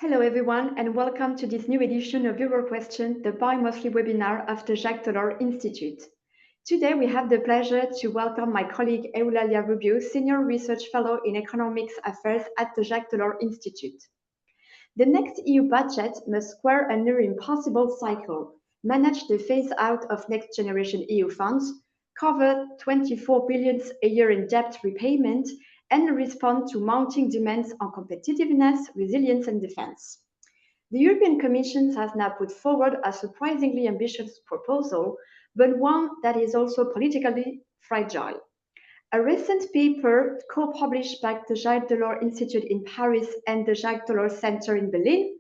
Hello everyone and welcome to this new edition of Euroquestions, the bi-monthly webinar of the Jacques Delors Institute. Today we have the pleasure to welcome my colleague Eulalia Rubio, Senior Research Fellow in Economics Affairs at the Jacques Delors Institute. The next EU budget must square a near impossible cycle, manage the phase-out of NextGenerationEU funds, cover 24 billion a year in debt repayment, and respond to mounting demands on competitiveness, resilience, and defense. The European Commission has now put forward a surprisingly ambitious proposal, but one that is also politically fragile. A recent paper co-published by the Jacques Delors Institute in Paris and the Jacques Delors Centre in Berlin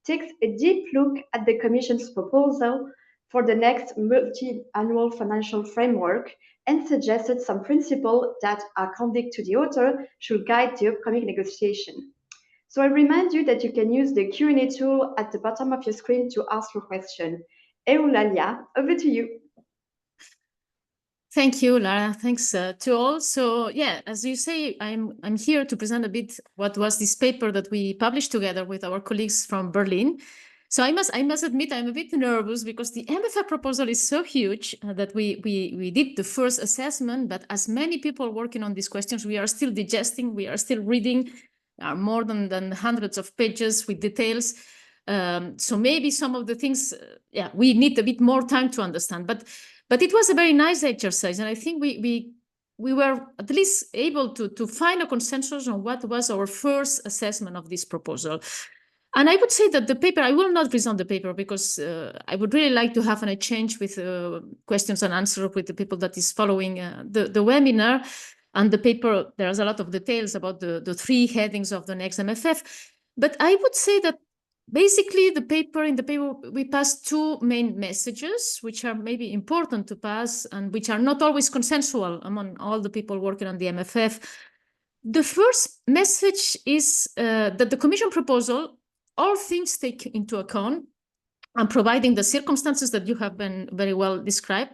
takes a deep look at the Commission's proposal for the next Multiannual Financial Framework and suggested some principles that, according to the author, should guide the upcoming negotiation. So I remind you that you can use the Q&A tool at the bottom of your screen to ask your question. Eulalia, over to you. Thank you, Lara. Thanks to all. So yeah, as you say, I'm here to present a bit what was this paper that we published together with our colleagues from Berlin. So I must admit I'm a bit nervous because the MFF proposal is so huge that we did the first assessment, but as many people working on these questions, we are still digesting, we are still reading, more than hundreds of pages with details. So maybe some of the things, we need a bit more time to understand. But it was a very nice exercise, and I think we were at least able to find a consensus on what was our first assessment of this proposal. And I would say that the paper, I will not present the paper because I would really like to have an exchange with questions and answers with the people that is following the webinar. And the paper, there's a lot of details about the three headings of the next MFF. But I would say that basically, in the paper, we pass two main messages, which are maybe important to pass and which are not always consensual among all the people working on the MFF. The first message is that the Commission proposal, all things take into account, and providing the circumstances that you have been very well described,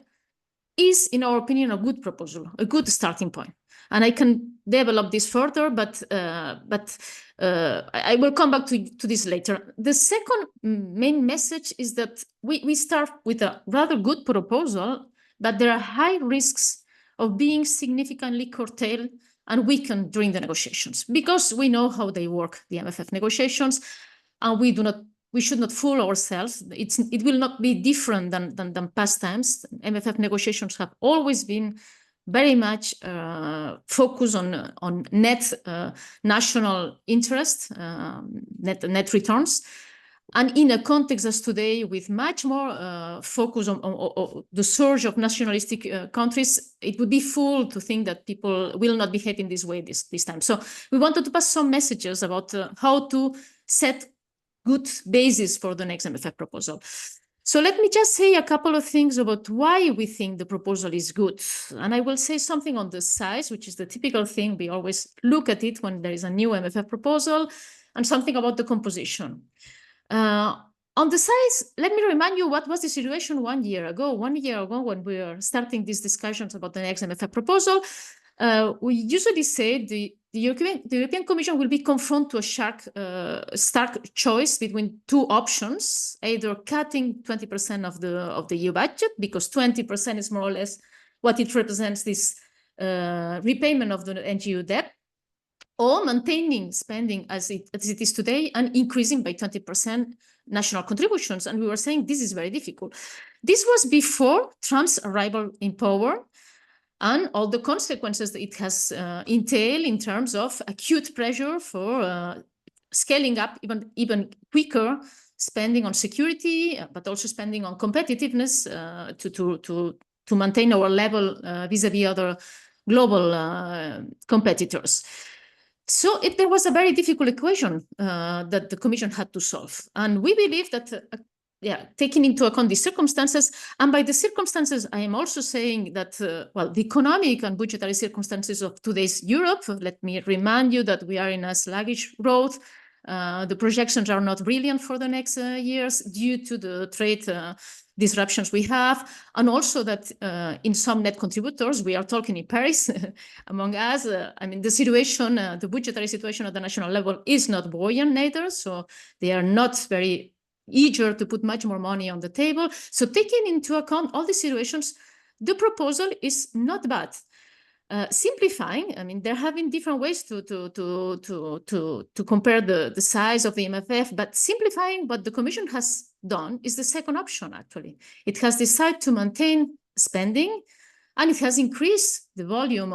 is, in our opinion, a good proposal, a good starting point. And I can develop this further, but I will come back to this later. The second main message is that we start with a rather good proposal, but there are high risks of being significantly curtailed and weakened during the negotiations, because we know how they work, the MFF negotiations, and we should not fool ourselves. It will not be different than past times. MFF negotiations have always been very much focused on net national interest, net returns. And in a context as today, with much more focus on the surge of nationalistic countries, it would be fool to think that people will not behave in this way this time. So we wanted to pass some messages about how to set good basis for the next MFF proposal. So let me just say a couple of things about why we think the proposal is good. And I will say something on the size, which is the typical thing. We always look at it when there is a new MFF proposal, and something about the composition. On the size, let me remind you what was the situation 1 year ago. 1 year ago, when we were starting these discussions about the next MFF proposal, we usually say the European Commission will be confronted to a stark choice between two options, either cutting 20% of the EU budget, because 20% is more or less what it represents, this repayment of the NGO debt, or maintaining spending as it is today and increasing by 20% national contributions. And we were saying this is very difficult. This was before Trump's arrival in power, and all the consequences that it has entailed in terms of acute pressure for scaling up even quicker spending on security, but also spending on competitiveness to maintain our level vis-a-vis other global competitors. So there was a very difficult equation that the Commission had to solve. And we believe that taking into account the circumstances, and by the circumstances, I am also saying that, the economic and budgetary circumstances of today's Europe, let me remind you that we are in a sluggish growth, The projections are not brilliant for the next years due to the trade disruptions we have, and also that in some net contributors, we are talking in Paris among us, I mean, the situation, the budgetary situation at the national level is not buoyant neither, so they are not very eager to put much more money on the table. So taking into account all these situations, the proposal is not bad. Simplifying, I mean, there have been different ways to compare the size of the MFF, but simplifying what the Commission has done is the second option, actually. It has decided to maintain spending, and it has increased the volume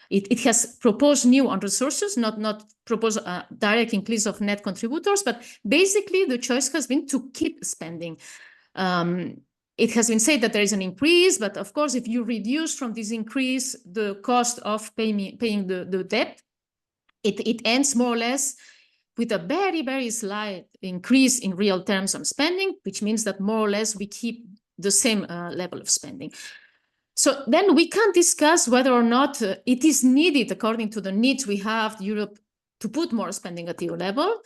it has proposed new on resources, not proposed a direct increase of net contributors, but basically the choice has been to keep spending. It has been said that there is an increase, but of course, if you reduce from this increase the cost of paying the debt, it ends more or less with a very, very slight increase in real terms on spending, which means that more or less we keep the same level of spending. So then we can discuss whether or not it is needed, according to the needs we have, Europe, to put more spending at EU level.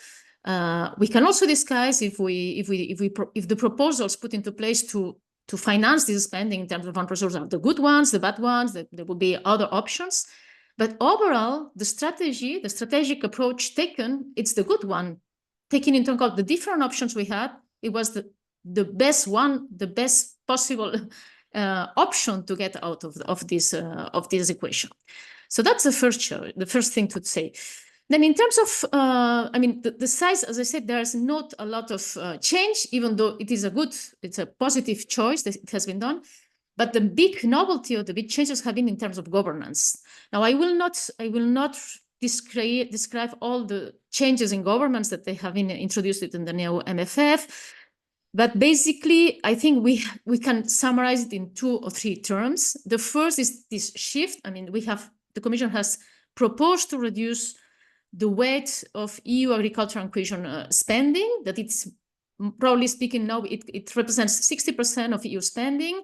We can also discuss if the proposals put into place to finance this spending in terms of resources are the good ones, the bad ones, that there will be other options. But overall, the strategic approach taken, it's the good one. Taking into account the different options we had, it was the best one, the best possible option to get out of this equation. So that's the first thing to say. Then in terms of, I mean, the size, as I said, there's not a lot of change, even though it's a positive choice that it has been done. But the big novelty or the big changes have been in terms of governance. Now, I will not describe all the changes in governance that they have been introduced in the new MFF. But basically, I think we can summarize it in 2 or 3 terms. The first is this shift. I mean, the Commission has proposed to reduce the weight of EU agriculture and cohesion spending, that it's, broadly speaking, now it represents 60% of EU spending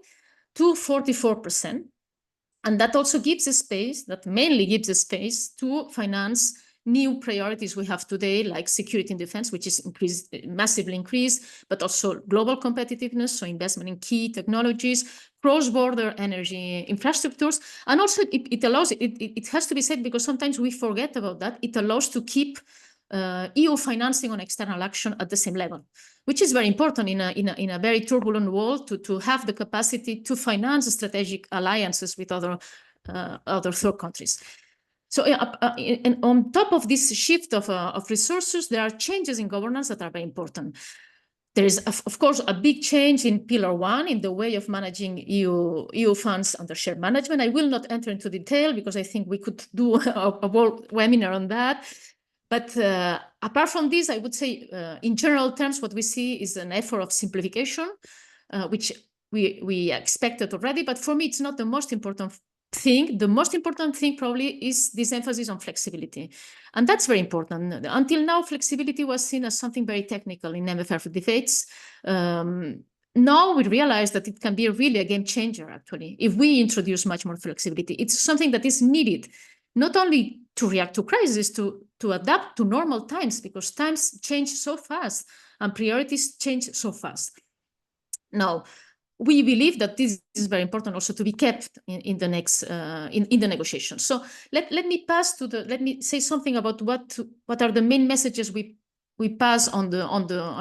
to 44%. And that also gives a space, that mainly gives a space to finance new priorities we have today, like security and defense, which is massively increased, but also global competitiveness, so investment in key technologies, cross-border energy infrastructures, and also it allows, it has to be said because sometimes we forget about that, it allows to keep EU financing on external action at the same level, which is very important in a very turbulent world to have the capacity to finance strategic alliances with other third countries. So and on top of this shift of resources, there are changes in governance that are very important. There is, of course, a big change in Pillar 1 in the way of managing EU funds under shared management. I will not enter into detail because I think we could do a whole webinar on that. But apart from this, I would say, in general terms, what we see is an effort of simplification, which we expected already. But for me, it's not the most important thing. The most important thing probably is this emphasis on flexibility. And that's very important. Until now, flexibility was seen as something very technical in MFF debates. Now we realize that it can be really a game changer, actually, if we introduce much more flexibility. It's something that is needed, not only to react to crisis, to adapt to normal times, because times change so fast and priorities change so fast. Now, we believe that this is very important also to be kept in the next in the negotiations. So let me say something about what are the main messages we pass on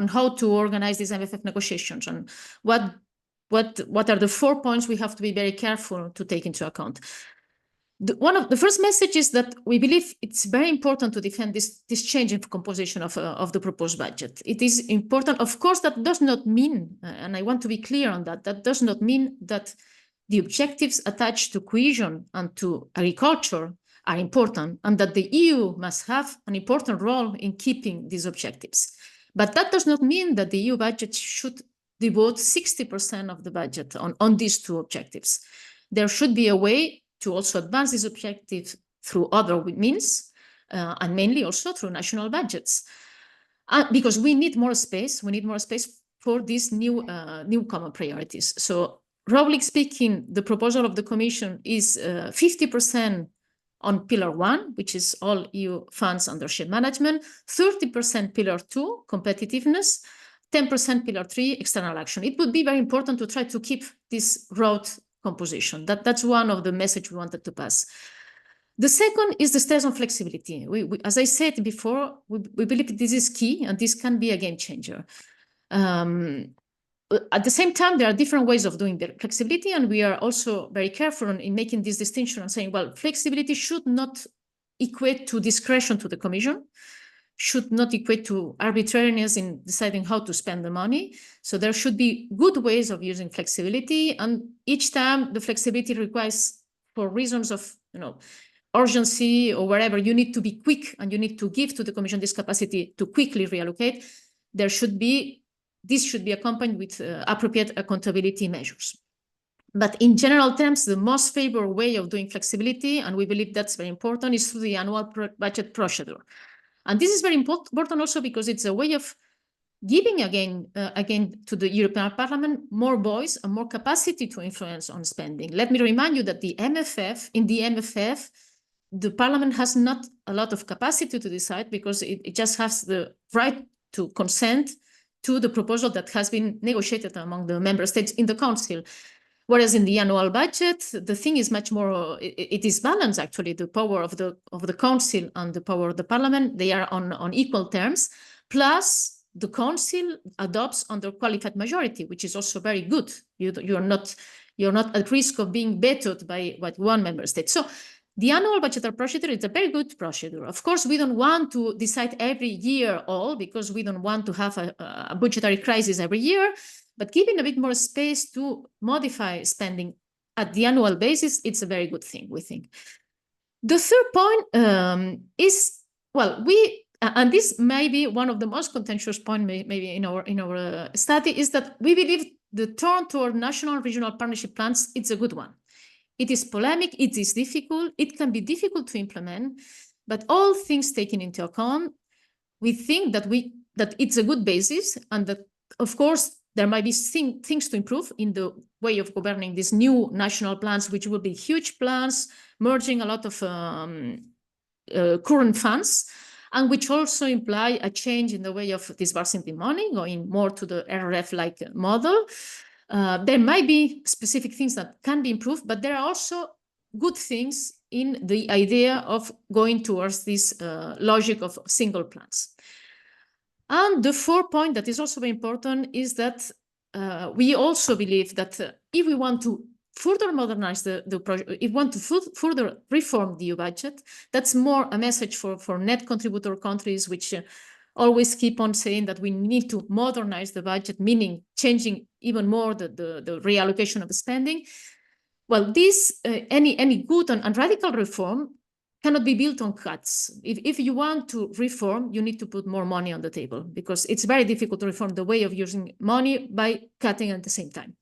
how to organize these MFF negotiations, and what are the 4 points we have to be very careful to take into account. One of the first messages that we believe it's very important to defend this change in composition of the proposed budget. It is important, of course, that does not mean, and I want to be clear on that, that does not mean that the objectives attached to cohesion and to agriculture are important, and that the EU must have an important role in keeping these objectives. But that does not mean that the EU budget should devote 60% of the budget on these 2 objectives. There should be a way to also advance this objective through other means, and mainly also through national budgets, because we need more space. We need more space for these new common priorities. So, roughly speaking, the proposal of the Commission is 50% on Pillar 1, which is all EU funds under shared management, 30% Pillar 2, competitiveness, 10% Pillar 3, external action. It would be very important to try to keep this broad composition. That's one of the messages we wanted to pass. The second is the stress on flexibility. As I said before, we believe this is key and this can be a game changer. At the same time, there are different ways of doing the flexibility, and we are also very careful in making this distinction and saying, well, flexibility should not equate to discretion to the Commission, should not equate to arbitrariness in deciding how to spend the money. So there should be good ways of using flexibility, and each time the flexibility requires, for reasons of urgency or wherever, you need to be quick and you need to give to the Commission this capacity to quickly reallocate. This should be accompanied with appropriate accountability measures. But in general terms, the most favored way of doing flexibility, and we believe that's very important, is through the annual budget procedure. And this is very important also because it's a way of giving again to the European Parliament more voice and more capacity to influence on spending. Let me remind you that in the MFF, the Parliament has not a lot of capacity to decide because it just has the right to consent to the proposal that has been negotiated among the member states in the Council. Whereas in the annual budget, the thing is much more, it is balanced actually, the power of the Council and the power of the Parliament, they are on equal terms, plus the Council adopts under qualified majority, which is also very good. You're not at risk of being vetoed by one member state. So the annual budgetary procedure is a very good procedure. Of course, we don't want to decide every year all because we don't want to have a budgetary crisis every year, but giving a bit more space to modify spending at the annual basis, it's a very good thing, we think. The third point is, well, and this may be one of the most contentious points maybe in our study, is that we believe the turn toward national regional partnership plans, it's a good one. It is polemic, it is difficult, it can be difficult to implement, but all things taken into account, we think that it's a good basis, and that, of course, there might be things to improve in the way of governing these new national plans, which will be huge plans, merging a lot of current funds, and which also imply a change in the way of disbursing the money, going more to the RRF-like model. There might be specific things that can be improved, but there are also good things in the idea of going towards this logic of single plans. And the fourth point that is also very important is that we also believe that if we want to further modernize the project, if we want to further reform the EU budget, that's more a message for net contributor countries, which always keep on saying that we need to modernize the budget, meaning changing even more the reallocation of the spending. Well, this any good and radical reform cannot be built on cuts. If you want to reform, you need to put more money on the table, because it's very difficult to reform the way of using money by cutting at the same time.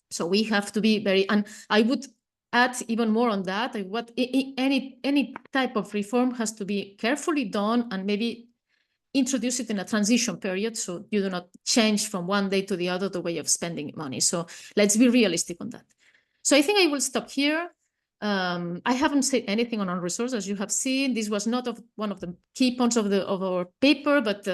So we have to be very, and I would add even more on that, any type of reform has to be carefully done and maybe introduce it in a transition period, so you do not change from one day to the other the way of spending money. So let's be realistic on that. So I think I will stop here. I haven't said anything on resources, as you have seen. This was not one of the key points of our paper, but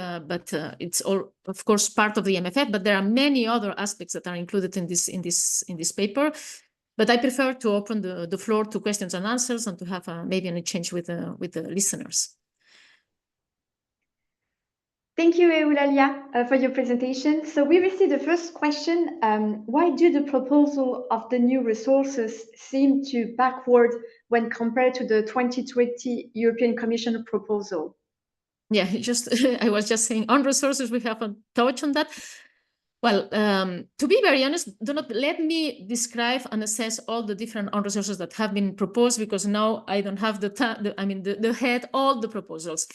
it's all, of course, part of the MFF. But there are many other aspects that are included in this paper. But I prefer to open the floor to questions and answers and to have maybe an exchange with the listeners. Thank you, Eulalia, for your presentation. So we received the first question. Why do the proposal of the new resources seem to backward when compared to the 2020 European Commission proposal? Yeah, I was just saying on resources, we haven't touched on that. Well, to be very honest, do not let me describe and assess all the different on resources that have been proposed, because now I don't have the head, all the proposals.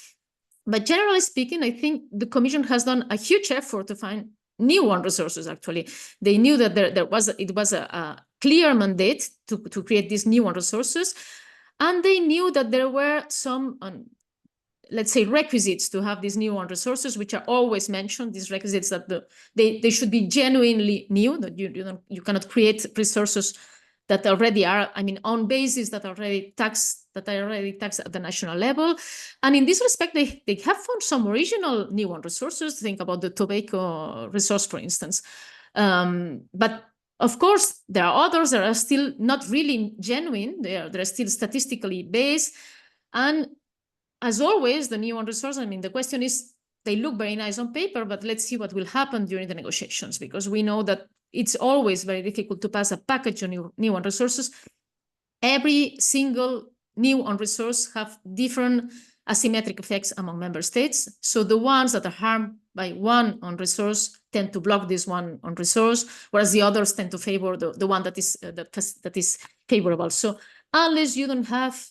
But generally speaking, I think the Commission has done a huge effort to find new own resources, actually. They knew that it was a clear mandate to create these new own resources. And they knew that there were some, let's say, requisites to have these new own resources, which are always mentioned, these requisites that they should be genuinely new, that you cannot create resources that already are, I mean, on bases that are already taxed at the national level. And in this respect, they have found some original new resources. Think about the tobacco resource, for instance. But of course, there are others that are still not really genuine. They're still statistically based. And as always, the new resource, I mean, the question is, they look very nice on paper, but let's see what will happen during the negotiations, because we know that it's always very difficult to pass a package on new resources. Every single new resource have different asymmetric effects among member states. So the ones that are harmed by one resource tend to block this one resource, whereas the others tend to favor the one that is favorable. So unless you don't have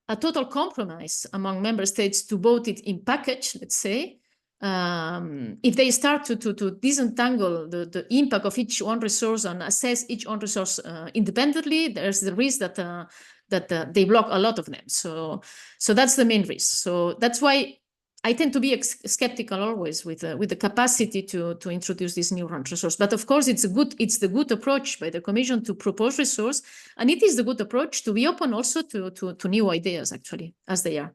a total compromise among member states to vote it in package, let's say, if they start to disentangle the impact of each one resource and assess each one resource independently, there's the risk that they block a lot of them. So that's the main risk. So that's why I tend to be skeptical always with the capacity to introduce this new resource. But of course, it's the good approach by the Commission to propose resource, and it is the good approach to be open also to new ideas, actually, as they are.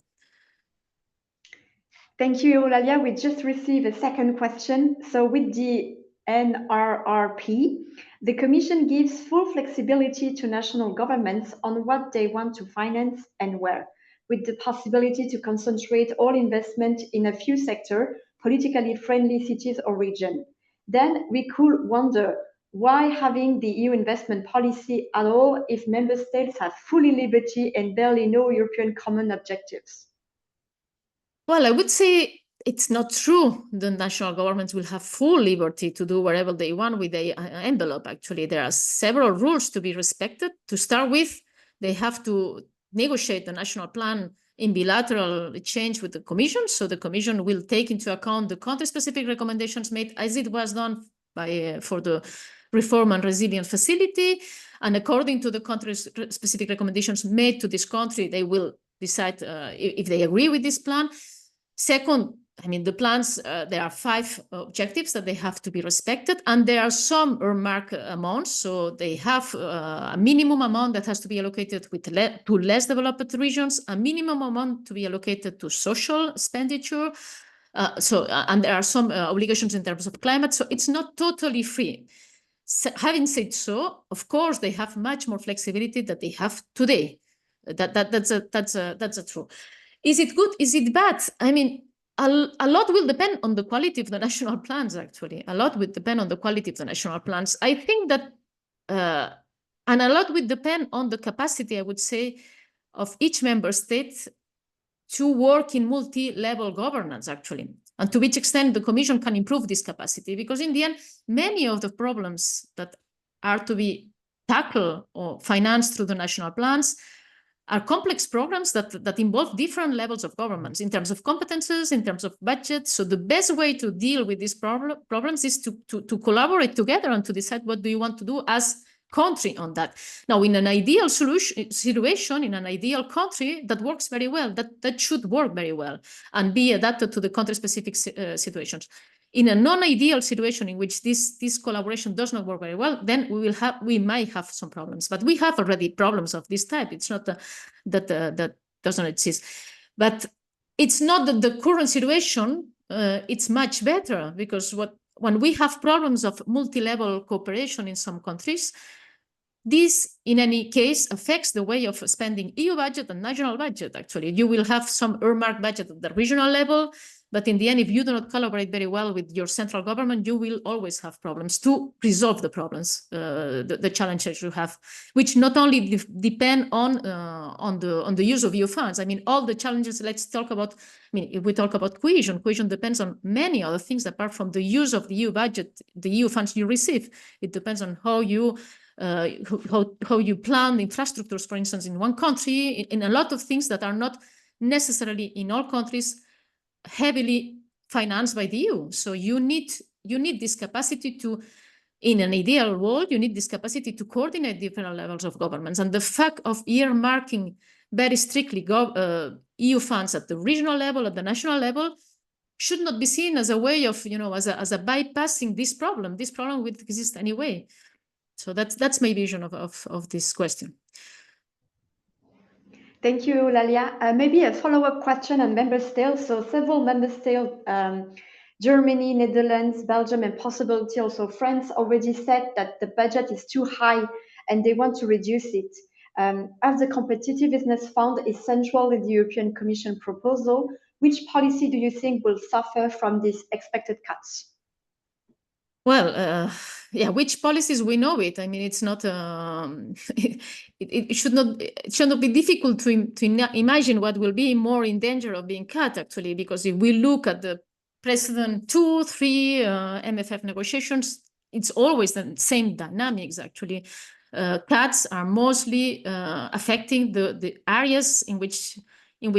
Thank you, Eulalia. We just received a second question. So with the NRRP, the Commission gives full flexibility to national governments on what they want to finance and where, with the possibility to concentrate all investment in a few sectors, politically friendly cities or region. Then we could wonder, why having the EU investment policy at all if member states have fully liberty and barely no European common objectives? Well, I would say it's not true. The national governments will have full liberty to do whatever they want with the envelope. Actually, there are several rules to be respected. To start with, they have to negotiate the national plan in bilateral exchange with the Commission. So the Commission will take into account the country-specific recommendations made, as it was done for the Reform and Resilience Facility. And according to the country-specific recommendations made to this country, they will decide if they agree with this plan. Second, I mean, the plans, there are 5 objectives that they have to be respected, and there are some earmarked amounts. So they have a minimum amount that has to be allocated to less developed regions, a minimum amount to be allocated to social expenditure. And there are some obligations in terms of climate. So it's not totally free. So, having said so, of course, they have much more flexibility than they have today. That's a true. Is it good? Is it bad? I mean, a lot will depend on the quality of the national plans, actually. A lot will depend on the quality of the national plans. I think that, and a lot will depend on the capacity, I would say, of each member state to work in multi-level governance, actually, and to which extent the Commission can improve this capacity. Because in the end, many of the problems that are to be tackled or financed through the national plans are complex programs that involve different levels of governments in terms of competences, in terms of budget. So the best way to deal with these problems is to collaborate together and to decide what do you want to do as country on that. Now, in an ideal situation, in an ideal country, that works very well, that should work very well and be adapted to the country-specific situations. In a non-ideal situation in which this collaboration does not work very well, then we might have some problems. But we have already problems of this type. It's not that doesn't exist. But it's not that the current situation, it's much better, because when we have problems of multi-level cooperation in some countries, this, in any case, affects the way of spending EU budget and national budget, actually. You will have some earmarked budget at the regional level, but in the end, if you do not collaborate very well with your central government, you will always have problems to resolve the problems, the challenges you have, which not only depend on the use of EU funds. I mean, all the challenges, let's talk about, I mean, if we talk about cohesion depends on many other things apart from the use of the EU budget, the EU funds you receive. It depends on how you plan infrastructures, for instance, in one country, in a lot of things that are not necessarily in all countries heavily financed by the EU. So you need this capacity to, in an ideal world, you need this capacity to coordinate different levels of governments. And the fact of earmarking very strictly EU funds at the regional level, at the national level, should not be seen as a way of, as a bypassing this problem. This problem will exist anyway. So that's my vision of this question. Thank you, Eulalia. Maybe a follow-up question on member states. So several member states, Germany, Netherlands, Belgium, and possibility also France already said that the budget is too high and they want to reduce it. As the competitiveness fund is central in the European Commission proposal, which policy do you think will suffer from these expected cuts? Well, yeah, which policies we know it. I mean, it's not. It should not be difficult to imagine what will be more in danger of being cut, actually, because if we look at the precedent 2, 3 MFF negotiations, it's always the same dynamics. Actually, cuts are mostly affecting the areas in which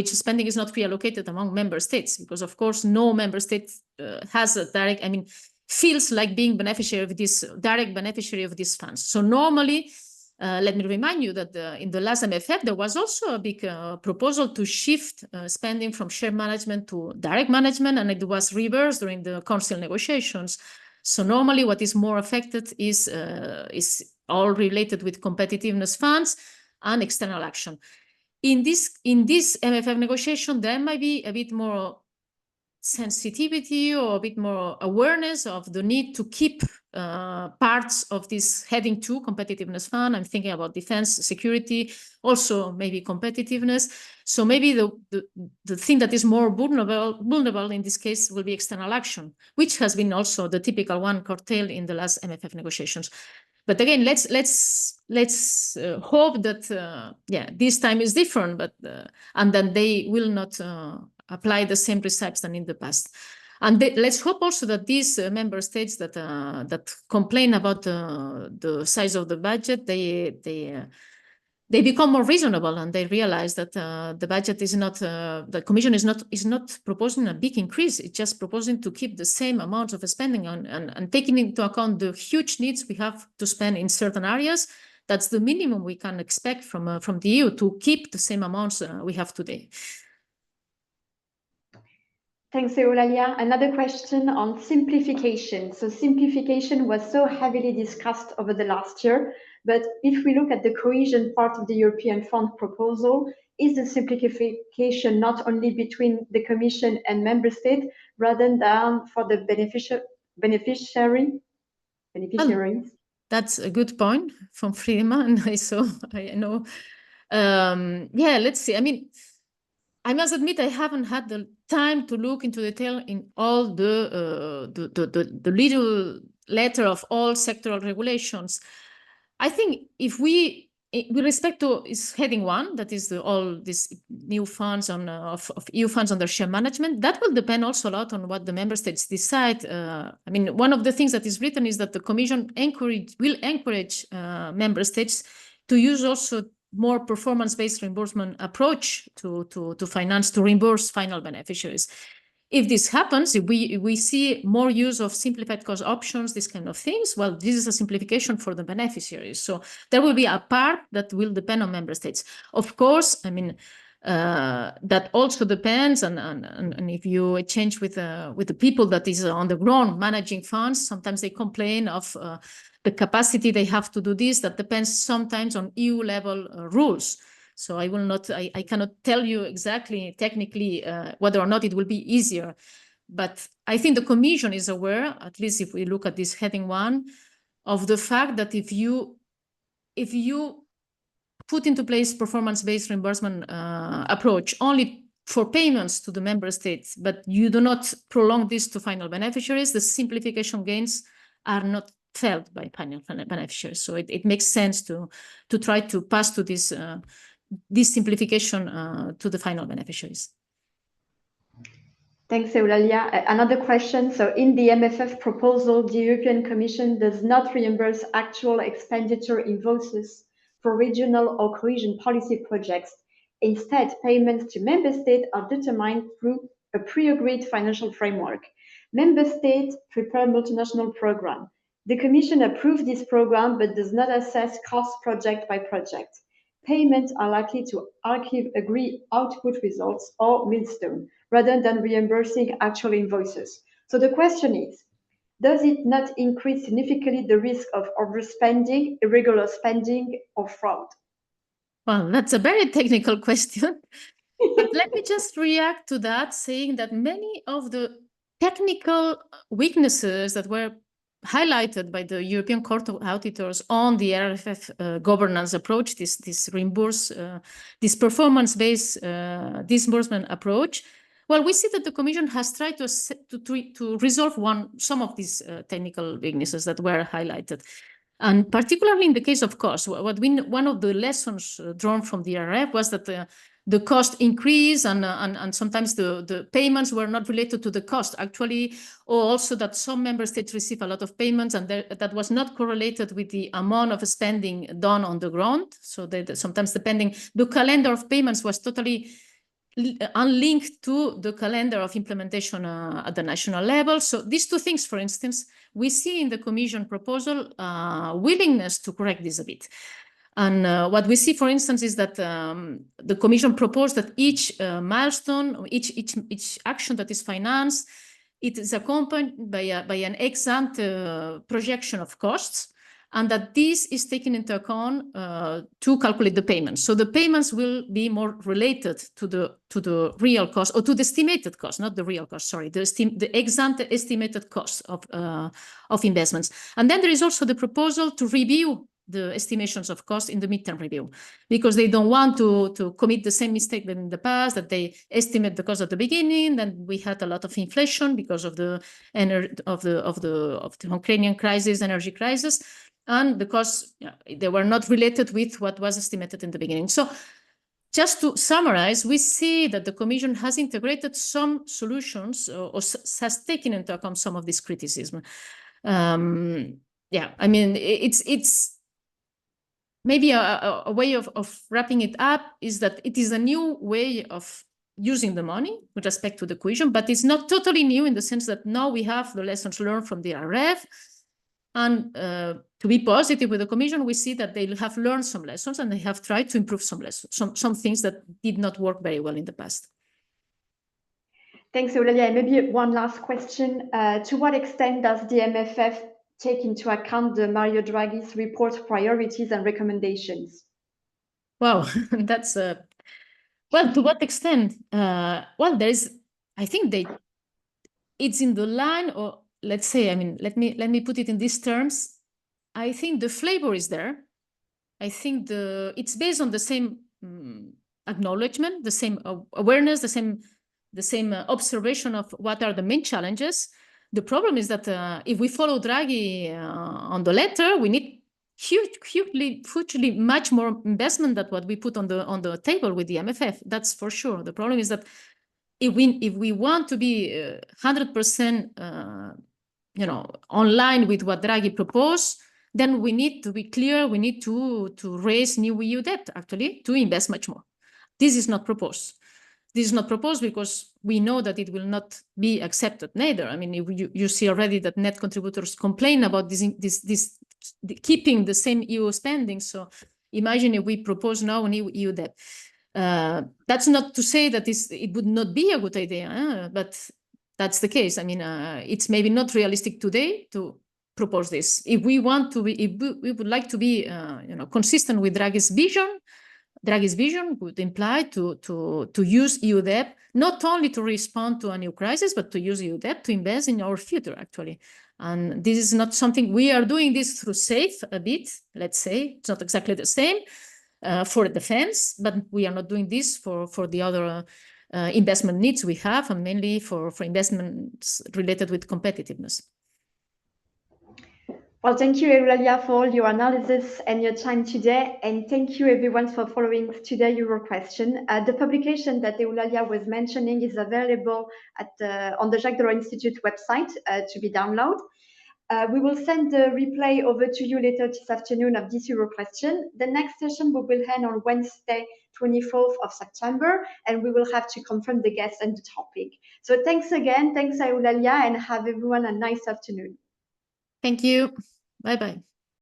spending is not reallocated among member states, because of course no member state has a direct. I mean, feels like being beneficiary of this direct beneficiary of these funds. So normally, let me remind you that in the last MFF, there was also a big proposal to shift spending from shared management to direct management, and it was reversed during the council negotiations. So normally what is more affected is all related with competitiveness funds and external action. In this MFF negotiation, there might be a bit more sensitivity or a bit more awareness of the need to keep parts of this heading 2 competitiveness fund. I'm thinking about defense, security, also maybe competitiveness. So maybe the thing that is more vulnerable in this case will be external action, which has been also the typical one curtailed in the last MFF negotiations. But again, let's hope that this time is different, but and then they will not apply the same precepts than in the past. And let's hope also that these member states that complain about the size of the budget, they become more reasonable and they realize that the budget is not, the Commission is not proposing a big increase. It's just proposing to keep the same amount of spending on, and taking into account the huge needs we have to spend in certain areas. That's the minimum we can expect from the EU, to keep the same amounts we have today. Thanks, Eulalia. Another question on simplification. So simplification was so heavily discussed over the last year, but if we look at the cohesion part of the European Fund proposal, is the simplification not only between the Commission and Member States, rather than for the beneficiaries? That's a good point from Friedemann. I know. Yeah, let's see. I mean, I must admit I haven't had the time to look into detail in all the little letter of all sectoral regulations. I think if we, with respect to heading 1, that is all these new funds of EU funds under shared management, that will depend also a lot on what the member states decide. I mean, one of the things that is written is that the Commission will encourage member states to use also more performance-based reimbursement approach to finance, to reimburse final beneficiaries. If this happens, if we see more use of simplified cost options, these kind of things, well, this is a simplification for the beneficiaries. So there will be a part that will depend on member states. Of course, I mean, that also depends, and if you exchange with the people that is on the ground managing funds, sometimes they complain of the capacity they have to do this. That depends sometimes on EU level rules. So I cannot tell you exactly technically whether or not it will be easier. But I think the Commission is aware, at least if we look at this heading 1, of the fact that if you put into place performance-based reimbursement approach only for payments to the member states, but you do not prolong this to final beneficiaries, the simplification gains are not felt by final beneficiaries. So it makes sense to try to pass to this simplification to the final beneficiaries. Thanks, Eulalia. Another question. So in the MFF proposal, the European Commission does not reimburse actual expenditure invoices for regional or cohesion policy projects. Instead, payments to member states are determined through a pre-agreed financial framework. Member states prepare multinational program. The Commission approves this program but does not assess cost project by project. Payments are likely to agree output results or milestone, rather than reimbursing actual invoices. So the question is, Does it not increase significantly the risk of overspending, irregular spending, or fraud? Well, that's a very technical question. But let me just react to that, saying that many of the technical weaknesses that were highlighted by the European Court of Auditors on the RFF governance approach, this this performance-based disbursement approach, well, we see that the Commission has tried to resolve some of these technical weaknesses that were highlighted. And particularly in the case of cost, one of the lessons drawn from the RF was that the cost increase and sometimes the payments were not related to the cost actually, or also that some member states receive a lot of payments and that was not correlated with the amount of spending done on the ground. So that sometimes the calendar of payments was totally unlinked to the calendar of implementation at the national level. So these two things, for instance, we see in the Commission proposal willingness to correct this a bit. And what we see, for instance, is that the Commission proposed that each milestone, each action that is financed, it is accompanied by an ex-ante projection of costs, and that this is taken into account to calculate the payments. So the payments will be more related to the real cost, or to the estimated cost, not the real cost, sorry, the ex-ante estimated cost of investments. And then there is also the proposal to review the estimations of cost in the midterm review, because they don't want to commit the same mistake than in the past, that they estimate the cost at the beginning. Then we had a lot of inflation because of the Ukrainian crisis, energy crisis, and the costs, they were not related with what was estimated in the beginning. So just to summarize, we see that the Commission has integrated some solutions or has taken into account some of this criticism. Yeah, I mean, it's maybe a way of wrapping it up is that it is a new way of using the money with respect to the cohesion, but it's not totally new in the sense that now we have the lessons learned from the RF. And to be positive with the Commission, we see that they have learned some lessons and they have tried to improve some lessons, some things that did not work very well in the past. Thanks, Eulalia. Maybe one last question. To what extent does the MFF take into account the Mario Draghi's report priorities and recommendations? Wow, that's well, to what extent? Well, there is, I think it's in the line, or let's say, I mean, let me put it in these terms. I think the flavor is there. I think it's based on the same acknowledgement, the same awareness, the same observation of what are the main challenges. The problem is that if we follow Draghi on the letter, we need hugely much more investment than what we put on the table with the MFF. That's for sure. The problem is that if we want to be 100% online with what Draghi proposed, then we need to be clear. We need to raise new EU debt, actually, to invest much more. This is not proposed. This is not proposed because we know that it will not be accepted neither. I mean, you see already that net contributors complain about this keeping the same EU spending. So imagine if we propose now a new EU debt. That's not to say that it would not be a good idea, but that's the case. I mean, it's maybe not realistic today to propose this. If we want to be, if we would like to be, consistent with Draghi's vision would imply to use EU debt not only to respond to a new crisis, but to use EU debt to invest in our future, actually. And this is not something we are doing this through SAFE a bit, let's say. It's not exactly the same for defense, but we are not doing this for the other investment needs we have, and mainly for investments related with competitiveness. Well, thank you, Eulalia, for all your analysis and your time today. And thank you, everyone, for following today's Euroquestion. The publication that Eulalia was mentioning is available on the Jacques Delors Institute website to be downloaded. We will send the replay over to you later this afternoon of this Euroquestion. The next session will end on Wednesday, 24th of September, and we will have to confirm the guests and the topic. So thanks again. Thanks, Eulalia, and have everyone a nice afternoon. Thank you. Bye-bye.